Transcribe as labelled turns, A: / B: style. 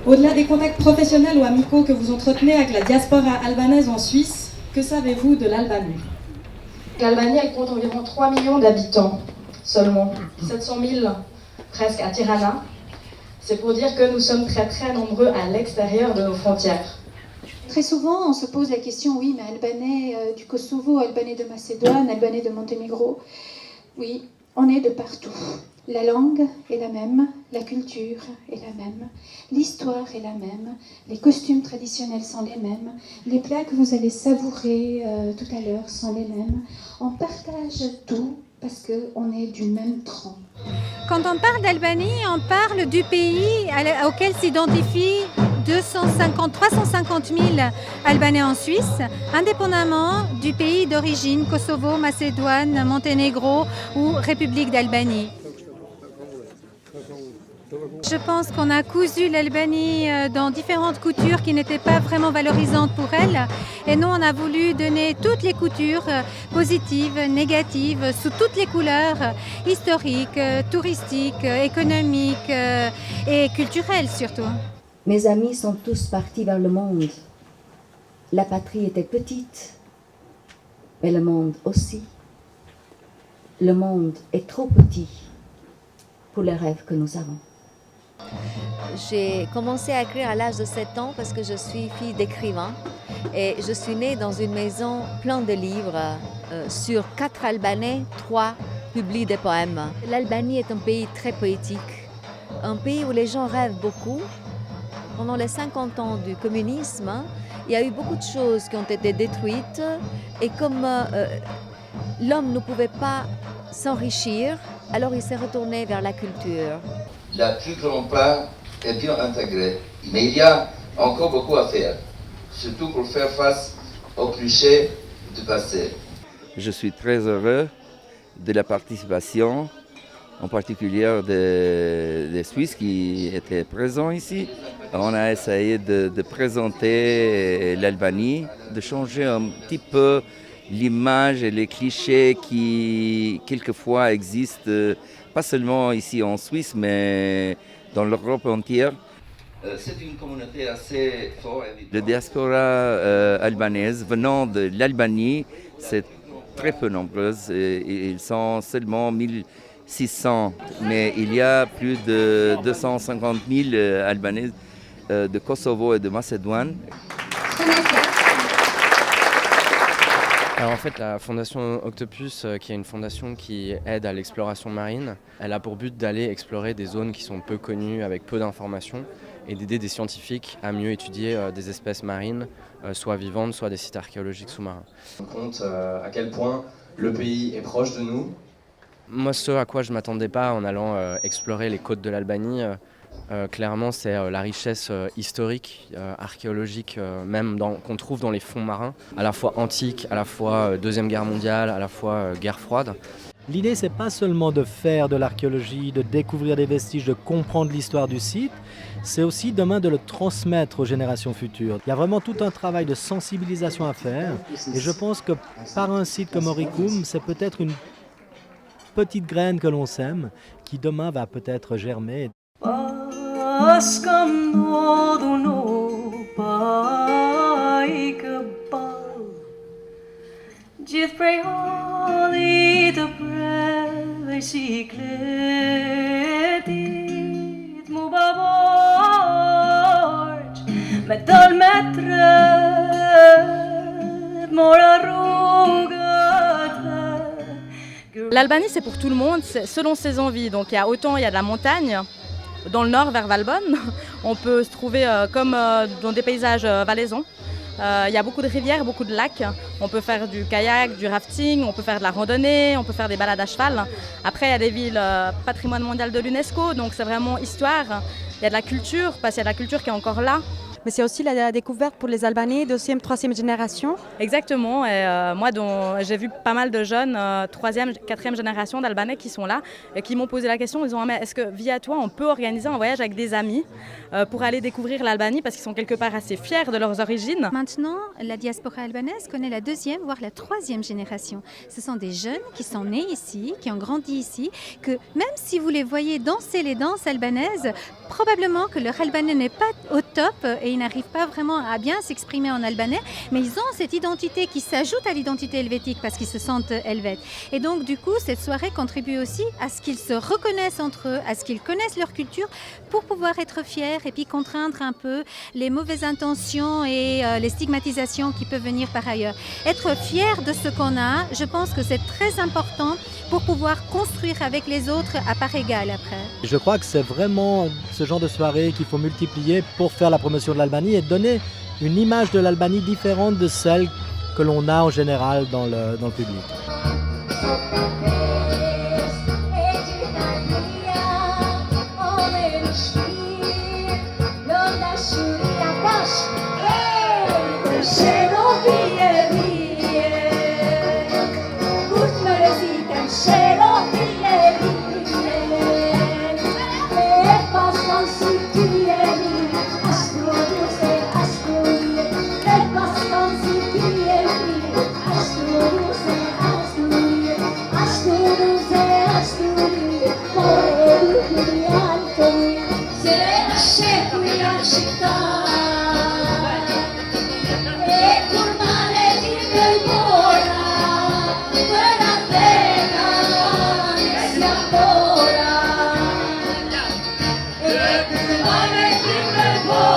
A: Au-delà des contacts professionnels ou amicaux que vous entretenez avec la diaspora albanaise en Suisse, que savez-vous de l'Albanie?
B: L'Albanie, elle compte environ 3 millions d'habitants seulement, 700 000 presque à Tirana. C'est pour dire que nous sommes très très nombreux à l'extérieur de nos frontières.
C: Très souvent, on se pose la question, oui, mais Albanais du Kosovo, Albanais de Macédoine, Albanais de Monténégro, oui, on est de partout. La langue est la même, la culture est la même, l'histoire est la même, les costumes traditionnels sont les mêmes, les plats que vous allez savourer tout à l'heure sont les mêmes. On partage tout parce qu'on est du même tronc.
D: Quand on parle d'Albanie, on parle du pays auquel s'identifient 350 000 Albanais en Suisse, indépendamment du pays d'origine, Kosovo, Macédoine, Monténégro ou République d'Albanie. Je pense qu'on a cousu l'Albanie dans différentes coutures qui n'étaient pas vraiment valorisantes pour elle. Et nous, on a voulu donner toutes les coutures positives, négatives, sous toutes les couleurs, historiques, touristiques, économiques et culturelles surtout.
E: Mes amis sont tous partis vers le monde. La patrie était petite, mais le monde aussi. Le monde est trop petit pour les rêves que nous avons.
F: J'ai commencé à écrire à l'âge de 7 ans parce que je suis fille d'écrivain et je suis née dans une maison pleine de livres. Sur 4 Albanais, 3 publient des poèmes. L'Albanie est un pays très poétique, un pays où les gens rêvent beaucoup. Pendant les 50 ans du communisme, il y a eu beaucoup de choses qui ont été détruites et comme l'homme ne pouvait pas s'enrichir, alors il s'est retourné vers la culture.
G: La plus grande part est bien intégrée, mais il y a encore beaucoup à faire, surtout pour faire face aux clichés du passé.
H: Je suis très heureux de la participation, en particulier des Suisses qui étaient présents ici. On a essayé de présenter l'Albanie, de changer un petit peu l'image et les clichés qui quelquefois existent, pas seulement ici en Suisse, mais dans l'Europe entière.
G: C'est une communauté assez forte.
H: La diaspora albanaise venant de l'Albanie, c'est très peu nombreuse. Ils sont seulement 1600, mais il y a plus de 250 000 Albanais de Kosovo et de Macédoine.
I: Alors en fait, la fondation Octopus, qui est une fondation qui aide à l'exploration marine, elle a pour but d'aller explorer des zones qui sont peu connues, avec peu d'informations, et d'aider des scientifiques à mieux étudier des espèces marines, soit vivantes, soit des sites archéologiques sous-marins.
J: On compte à quel point le pays est proche de nous.
I: Moi, ce à quoi je ne m'attendais pas en allant explorer les côtes de l'Albanie, clairement, c'est la richesse historique, archéologique, même qu'on trouve dans les fonds marins, à la fois antique, à la fois Deuxième Guerre mondiale, à la fois guerre froide.
K: L'idée, c'est pas seulement de faire de l'archéologie, de découvrir des vestiges, de comprendre l'histoire du site, c'est aussi demain de le transmettre aux générations futures. Il y a vraiment tout un travail de sensibilisation à faire, et je pense que par un site comme Oricum, c'est peut-être une petite graine que l'on sème, qui demain va peut-être germer.
L: Gjithë prej hallit të preve sikletit mu baborç me dal me tret mora rrugët.
M: L'Albanie, c'est pour tout le monde, c'est selon ses envies. Donc il y a de la montagne, dans le nord vers Valbonne, on peut se trouver comme dans des paysages valaisans. Il y a beaucoup de rivières, beaucoup de lacs. On peut faire du kayak, du rafting, on peut faire de la randonnée, on peut faire des balades à cheval. Après, il y a des villes patrimoine mondial de l'UNESCO, donc c'est vraiment histoire. Il y a de la culture, parce qu'il y a de la culture qui est encore là.
N: Mais c'est aussi la découverte pour les Albanais, deuxième, troisième génération.
M: Exactement, et moi j'ai vu pas mal de jeunes, troisième, quatrième génération d'Albanais qui sont là et qui m'ont posé la question, ils ont dit est-ce que via toi on peut organiser un voyage avec des amis pour aller découvrir l'Albanie parce qu'ils sont quelque part assez fiers de leurs origines.
D: Maintenant, la diaspora albanaise connaît la deuxième, voire la troisième génération. Ce sont des jeunes qui sont nés ici, qui ont grandi ici, que même si vous les voyez danser les danses albanaises, probablement que leur albanais n'est pas au top et ils n'arrivent pas vraiment à bien s'exprimer en albanais, mais ils ont cette identité qui s'ajoute à l'identité helvétique parce qu'ils se sentent helvètes. Et donc du coup, cette soirée contribue aussi à ce qu'ils se reconnaissent entre eux, à ce qu'ils connaissent leur culture pour pouvoir être fiers et puis contraindre un peu les mauvaises intentions et les stigmatisations qui peuvent venir par ailleurs. Être fier de ce qu'on a, je pense que c'est très important pour pouvoir construire avec les autres à part égale après.
K: Je crois que c'est vraiment ce genre de soirée qu'il faut multiplier pour faire la promotion de l'Albanie et donner une image de l'Albanie différente de celle que l'on a en général dans le public.
L: Oh